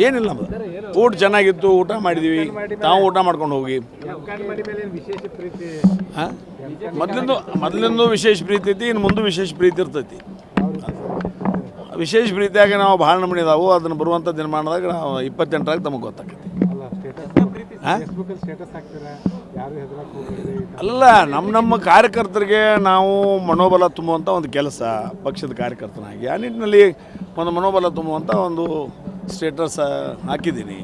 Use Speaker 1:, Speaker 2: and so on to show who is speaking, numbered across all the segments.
Speaker 1: ಏನಿಲ್ಲ ನಮ್ಮದು ಊಟ ಚೆನ್ನಾಗಿತ್ತು, ಊಟ ಮಾಡಿದ್ದೀವಿ, ತಾವು ಊಟ ಮಾಡ್ಕೊಂಡು ಹೋಗಿ. ಹಾಂ, ಮೊದಲಿಂದು ವಿಶೇಷ ಪ್ರೀತಿ ಐತಿ, ಇನ್ನು ಮುಂದೆ ವಿಶೇಷ ಪ್ರೀತಿ ಇರ್ತೈತಿ. ವಿಶೇಷ ಪ್ರೀತಿಯಾಗಿ ನಾವು ಭಾಳ ನಮೂನಿ ಇದಾವು. ಅದನ್ನು ಬರುವಂಥ ದಿನಮಾನದಾಗ ನಾವು 28ರಾಗ ತಮಗೆ ಗೊತ್ತಾಗ್ತೈತಿ. ಅಲ್ಲ, ನಮ್ಮ ಕಾರ್ಯಕರ್ತರಿಗೆ ನಾವು ಮನೋಬಲ ತುಂಬುವಂಥ ಒಂದು ಕೆಲಸ ಪಕ್ಷದ ಕಾರ್ಯಕರ್ತನಾಗಿ ಆ ನಿಟ್ಟಿನಲ್ಲಿ ಒಂದು ಮನೋಬಲ ತುಂಬುವಂಥ ಒಂದು ಸ್ಟೇಟಸ್ ಹಾಕಿದ್ದೀನಿ.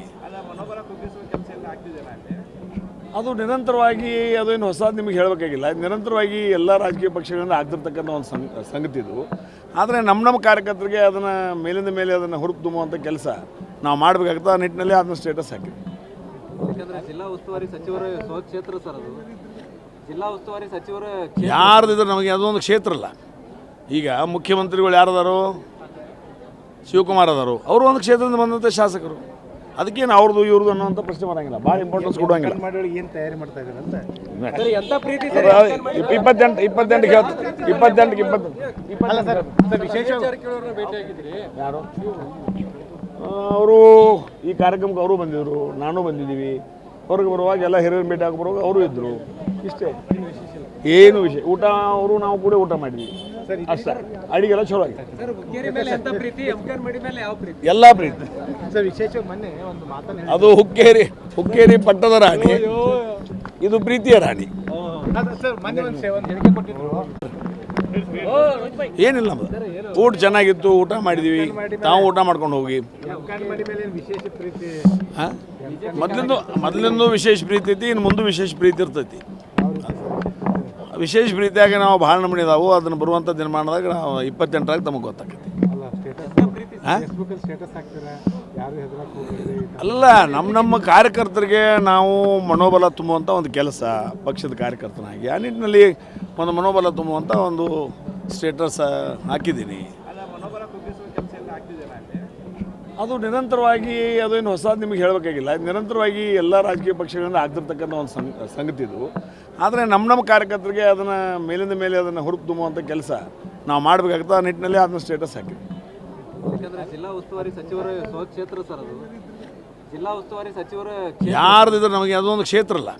Speaker 1: ಅದು ನಿರಂತರವಾಗಿ, ಅದೇನು ಹೊಸದು ನಿಮಗೆ ಹೇಳಬೇಕಾಗಿಲ್ಲ, ನಿರಂತರವಾಗಿ ಎಲ್ಲ ರಾಜಕೀಯ ಪಕ್ಷಗಳಿಂದ ಆಗ್ತಿರ್ತಕ್ಕಂಥ ಒಂದು ಸಂಗತಿ ಇದು. ಆದರೆ ನಮ್ಮ ಕಾರ್ಯಕರ್ತರಿಗೆ ಅದನ್ನು ಮೇಲಿಂದ ಮೇಲೆ ಅದನ್ನು ಹುರುಪು ತುಂಬುವಂಥ ಕೆಲಸ ನಾವು ಮಾಡಬೇಕಾಗ್ತದೆ. ಆ ನಿಟ್ಟಿನಲ್ಲಿ ಅದನ್ನ ಸ್ಟೇಟಸ್ ಹಾಕಿದ್ವಿ.
Speaker 2: ಯಾಕಂದರೆ ಜಿಲ್ಲಾ ಉಸ್ತುವಾರಿ ಸಚಿವರ ಸ್ವಕ್ಷೇತ್ರ ಸರ್, ಅದು ಜಿಲ್ಲಾ ಉಸ್ತುವಾರಿ ಸಚಿವರ
Speaker 1: ಯಾರ್ದಿದ್ರೆ ನಮಗೆ ಅದೊಂದು ಕ್ಷೇತ್ರ ಅಲ್ಲ. ಈಗ ಮುಖ್ಯಮಂತ್ರಿಗಳು ಯಾರದಾರು, ಶಿವಕುಮಾರ್ ಅದಾರು, ಅವರು ಒಂದು ಕ್ಷೇತ್ರದಿಂದ ಬಂದಂಥ ಶಾಸಕರು. ಅದಕ್ಕೇನು ಅವ್ರದ್ದು ಇವ್ರದ್ದು ಅನ್ನೋಂಥ ಪ್ರಶ್ನೆ ಬರೋಂಗಿಲ್ಲ, ಭಾಳ ಇಂಪಾರ್ಟೆನ್ಸ್ ಕೊಡೋಂಗಿಲ್ಲ.
Speaker 3: ಏನು ತಯಾರಿ ಮಾಡ್ತಾ ಇದ್ದಾರೆ
Speaker 1: ಯಾರು ಅವರು ಈ ಕಾರ್ಯಕ್ರಮಕ್ಕೆ ಅವರು ಬಂದಿದ್ದರು, ನಾನು ಬಂದಿದ್ದೀವಿ. ಹೊರಗೆ ಬರುವಾಗ ಎಲ್ಲ ಹಿರಿಯರು ಭೇಟಿ ಆಗಿ ಬರುವಾಗ ಅವರು ಇದ್ದರು. ಇಷ್ಟೇ, ಏನು ವಿಷಯ. ಊಟ ಅವರು ನಾವು ಕೂಡ ಊಟ ಮಾಡಿದ್ವಿ ಅಷ್ಟೇ. ಅಡಿಗೆಲ್ಲ ಚಲೋ ಆಗಿದೆ, ಎಲ್ಲ ಪ್ರೀತಿ. ಅದು ಹುಕ್ಕೇರಿ ಪಟ್ಟದ ರಾಣಿ, ಇದು ಪ್ರೀತಿಯ ರಾಣಿ. ಏನಿಲ್ಲ ನಮ್ಮದು ಊಟ ಚೆನ್ನಾಗಿತ್ತು, ಊಟ ಮಾಡಿದ್ದೀವಿ, ತಾವು ಊಟ ಮಾಡ್ಕೊಂಡು ಹೋಗಿ. ಹಾಂ, ಮೊದಲಿಂದು ವಿಶೇಷ ಪ್ರೀತಿ ಐತಿ, ಇನ್ನು ಮುಂದೆ ವಿಶೇಷ ಪ್ರೀತಿ ಇರ್ತೈತಿ. ವಿಶೇಷ ಪ್ರೀತಿಯಾಗಿ ನಾವು ಭಾಳ ನಮೂನಿ ಇದಾವು. ಅದನ್ನು ಬರುವಂಥ ದಿನಮಾನದಾಗ ನಾವು 28ರಾಗ ತಮಗೆ ಗೊತ್ತಾಗ್ತೈತಿ. ಅಲ್ಲ, ನಮ್ಮ ಕಾರ್ಯಕರ್ತರಿಗೆ ನಾವು ಮನೋಬಲ ತುಂಬುವಂಥ ಒಂದು ಕೆಲಸ ಪಕ್ಷದ ಕಾರ್ಯಕರ್ತನಾಗಿ ಆ ನಿಟ್ಟಿನಲ್ಲಿ ಒಂದು ಮನೋಬಲ ತುಂಬುವಂಥ ಒಂದು ಸ್ಟೇಟಸ್ ಹಾಕಿದ್ದೀನಿ. ಅದು ನಿರಂತರವಾಗಿ, ಅದೇನು ಹೊಸದು ನಿಮಗೆ ಹೇಳಬೇಕಾಗಿಲ್ಲ, ನಿರಂತರವಾಗಿ ಎಲ್ಲ ರಾಜಕೀಯ ಪಕ್ಷಗಳಿಂದ ಆಗ್ತಿರ್ತಕ್ಕಂಥ ಒಂದು ಸಂಗತಿ ಇದು. ಆದರೆ ನಮ್ಮ ಕಾರ್ಯಕರ್ತರಿಗೆ ಅದನ್ನು ಮೇಲಿಂದ ಮೇಲೆ ಅದನ್ನು ಹುರುಪು ತುಂಬುವಂಥ ಕೆಲಸ ನಾವು ಮಾಡಬೇಕಾಗ್ತದೆ. ಆ ನಿಟ್ಟಿನಲ್ಲಿ ಅದನ್ನ ಸ್ಟೇಟಸ್ ಹಾಕಿದ್ವಿ.
Speaker 2: ಯಾಕಂದರೆ ಜಿಲ್ಲಾ ಉಸ್ತುವಾರಿ ಸಚಿವರ ಸ್ವಕ್ಷೇತ್ರ ಸರ್, ಅದು ಜಿಲ್ಲಾ ಉಸ್ತುವಾರಿ ಸಚಿವರ
Speaker 1: ಯಾರ್ದಿದ್ರೆ ನಮಗೆ ಅದೊಂದು ಕ್ಷೇತ್ರ ಅಲ್ಲ.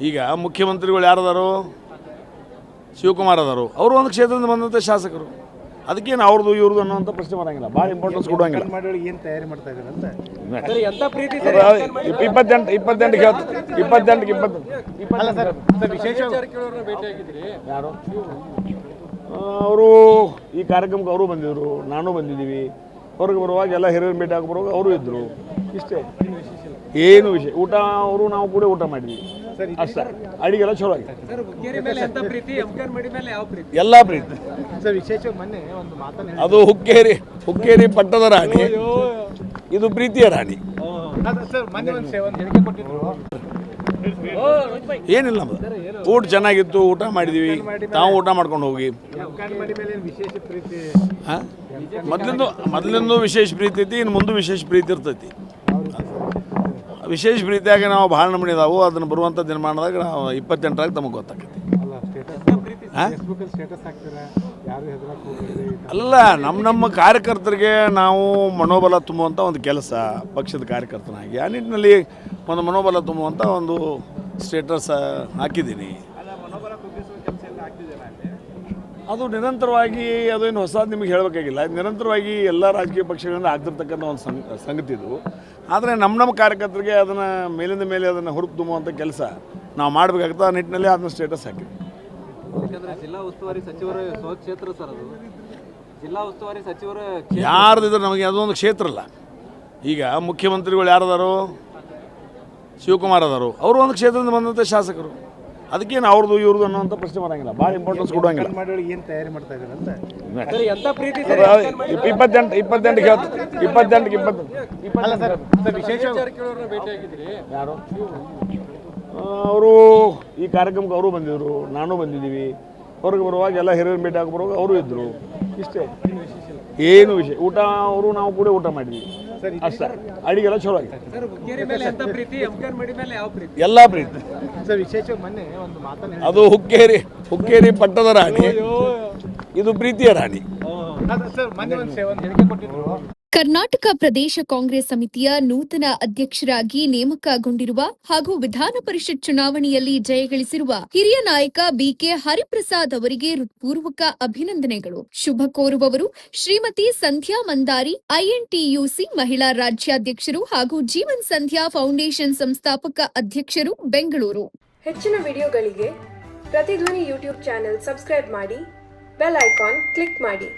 Speaker 1: ಈಗ ಮುಖ್ಯಮಂತ್ರಿಗಳು ಯಾರದಾರು, ಶಿವಕುಮಾರ್ ಅದಾರು, ಅವರು ಒಂದು ಕ್ಷೇತ್ರದಿಂದ ಬಂದಂಥ ಶಾಸಕರು. ಅದಕ್ಕೇನು ಅವ್ರದ್ದು ಇವ್ರದ್ದು ಅನ್ನೋಂಥ ಪ್ರಶ್ನೆ ಬರೋಂಗಿಲ್ಲ, ಭಾಳ ಇಂಪಾರ್ಟೆನ್ಸ್ ಕೊಡೋಂಗಿಲ್ಲ.
Speaker 3: ಏನು ತಯಾರಿ ಮಾಡ್ತಾ ಇದ್ದಾರೆ
Speaker 1: ಯಾರು ಅವರು ಈ ಕಾರ್ಯಕ್ರಮಕ್ಕೆ ಅವರು ಬಂದಿದ್ದರು, ನಾನು ಬಂದಿದ್ದೀವಿ. ಹೊರಗೆ ಬರುವಾಗ ಎಲ್ಲ ಹಿರಿಯರು ಭೇಟಿ ಆಗಿ ಬರುವಾಗ ಅವರು ಇದ್ದರು. ಇಷ್ಟೇ, ಏನು ವಿಷಯ. ಊಟ ಅವರು ನಾವು ಕೂಡ ಊಟ ಮಾಡಿದ್ವಿ ಅಷ್ಟೇ. ಅಡಿಗೆಲ್ಲ ಚಲೋ ಆಗಿದೆ, ಎಲ್ಲ ಪ್ರೀತಿ. ಅದು ಹುಕ್ಕೇರಿ ಪಟ್ಟದ ರಾಣಿ, ಇದು ಪ್ರೀತಿಯ ರಾಣಿ. ಏನಿಲ್ಲ ನಮ್ಮದು ಊಟ ಚೆನ್ನಾಗಿತ್ತು, ಊಟ ಮಾಡಿದ್ದೀವಿ, ತಾವು ಊಟ ಮಾಡ್ಕೊಂಡು ಹೋಗಿ. ಹಾಂ, ಮೊದಲಿಂದು ವಿಶೇಷ ಪ್ರೀತಿ ಐತಿ, ಇನ್ನು ಮುಂದೆ ವಿಶೇಷ ಪ್ರೀತಿ ಇರ್ತೈತಿ. ವಿಶೇಷ ಪ್ರೀತಿಯಾಗಿ ನಾವು ಭಾಳ ನಮೂನಿ ಇದಾವು. ಅದನ್ನು ಬರುವಂಥ ದಿನಮಾನದಾಗ ನಾವು 28ರಾಗ ತಮಗೆ ಗೊತ್ತಾಗ್ತೈತಿ. ಅಲ್ಲ, ನಮ್ಮ ಕಾರ್ಯಕರ್ತರಿಗೆ ನಾವು ಮನೋಬಲ ತುಂಬುವಂಥ ಒಂದು ಕೆಲಸ ಪಕ್ಷದ ಕಾರ್ಯಕರ್ತನಾಗಿ ಆ ನಿಟ್ಟಿನಲ್ಲಿ ಒಂದು ಮನೋಬಲ ತುಂಬುವಂಥ ಒಂದು ಸ್ಟೇಟಸ್ ಹಾಕಿದ್ದೀನಿ. ಅದು ನಿರಂತರವಾಗಿ, ಅದೇನು ಹೊಸದು ನಿಮಗೆ ಹೇಳಬೇಕಾಗಿಲ್ಲ, ನಿರಂತರವಾಗಿ ಎಲ್ಲ ರಾಜಕೀಯ ಪಕ್ಷಗಳಿಂದ ಆಗ್ತಿರ್ತಕ್ಕಂಥ ಒಂದು ಸಂಗತಿ ಇದು. ಆದರೆ ನಮ್ಮ ಕಾರ್ಯಕರ್ತರಿಗೆ ಅದನ್ನು ಮೇಲಿಂದ ಮೇಲೆ ಅದನ್ನು ಹುರುಪು ತುಂಬುವಂಥ ಕೆಲಸ ನಾವು ಮಾಡಬೇಕಾಗ್ತದೆ. ಆ ನಿಟ್ಟಿನಲ್ಲಿ ಅದನ್ನ ಸ್ಟೇಟಸ್ ಹಾಕಿದ್ವಿ.
Speaker 2: ಯಾಕಂದರೆ ಜಿಲ್ಲಾ ಉಸ್ತುವಾರಿ ಸಚಿವರ ಸ್ವಕ್ಷೇತ್ರ ಸರ್, ಅದು ಜಿಲ್ಲಾ ಉಸ್ತುವಾರಿ ಸಚಿವರ
Speaker 1: ಯಾರ್ದಿದ್ರೆ ನಮಗೆ ಅದೊಂದು ಕ್ಷೇತ್ರ ಅಲ್ಲ. ಈಗ ಮುಖ್ಯಮಂತ್ರಿಗಳು ಯಾರದಾರು, ಶಿವಕುಮಾರ್ ಅದಾರು, ಅವರು ಒಂದು ಕ್ಷೇತ್ರದಿಂದ ಬಂದಂಥ ಶಾಸಕರು. ಅದಕ್ಕೇನು ಅವ್ರದ್ದು ಇವ್ರದ್ದು ಅನ್ನೋಂಥ ಪ್ರಶ್ನೆ ಬರೋಂಗಿಲ್ಲ, ಭಾಳ ಇಂಪಾರ್ಟೆನ್ಸ್ ಕೊಡೋಂಗಿಲ್ಲ.
Speaker 3: ಏನು ತಯಾರಿ ಮಾಡ್ತಾ ಇದ್ದಾರೆ
Speaker 1: ಯಾರು ಅವರು ಈ ಕಾರ್ಯಕ್ರಮಕ್ಕೆ ಅವರು ಬಂದಿದ್ದರು, ನಾನು ಬಂದಿದ್ದೀವಿ. ಹೊರಗೆ ಬರುವಾಗ ಎಲ್ಲ ಹಿರಿಯರು ಭೇಟಿ ಆಗಿ ಬರುವಾಗ ಅವರು ಇದ್ದರು. ಇಷ್ಟೇ, ಏನು ವಿಷಯ. ಊಟ ಅವರು ನಾವು ಕೂಡ ಊಟ ಮಾಡಿದ್ವಿ ಅಷ್ಟೇ. ಅಡಿಗೆಲ್ಲ ಚಲೋ ಆಗಿದೆ, ಎಲ್ಲ ಪ್ರೀತಿ. ಅದು ಹುಕ್ಕೇರಿ ಪಟ್ಟದ ರಾಣಿ, ಇದು ಪ್ರೀತಿಯ ರಾಣಿ.
Speaker 4: ಕರ್ನಾಟಕ ಪ್ರದೇಶ ಕಾಂಗ್ರೆಸ್ ಸಮಿತಿಯ ನೂತನ ಅಧ್ಯಕ್ಷರಾಗಿ ನೇಮಕಗೊಂಡಿರುವ ಹಾಗೂ ವಿಧಾನ ಪರಿಷತ್ ಚುನಾವಣೆಯಲ್ಲಿ ಜಯಗಳಿಸಿರುವ ಹಿರಿಯ ನಾಯಕ ಬಿಕೆ ಹರಿಪ್ರಸಾದ್ ಅವರಿಗೆ ಹೃತ್ಪೂರ್ವಕ ಅಭಿನಂದನೆಗಳು. ಶುಭ ಕೋರುವವರು ಶ್ರೀಮತಿ ಸಂಧ್ಯಾ ಮಂದಾರಿ, ಐಎನ್ಟಿಯುಸಿ ಮಹಿಳಾ ರಾಜ್ಯಾಧ್ಯಕ್ಷರು ಹಾಗೂ ಜೀವನ್ ಸಂಧ್ಯಾ ಫೌಂಡೇಶನ್ ಸಂಸ್ಥಾಪಕ ಅಧ್ಯಕ್ಷರು, ಬೆಂಗಳೂರು.
Speaker 5: ಹೆಚ್ಚಿನ ವಿಡಿಯೋಗಳಿಗೆ ಪ್ರತಿಧ್ವನಿ ಯೂಟ್ಯೂಬ್ ಚಾನೆಲ್ ಸಬ್ಸ್ಕ್ರೈಬ್ ಮಾಡಿ, ಬೆಲ್ ಐಕಾನ್ ಕ್ಲಿಕ್ ಮಾಡಿ.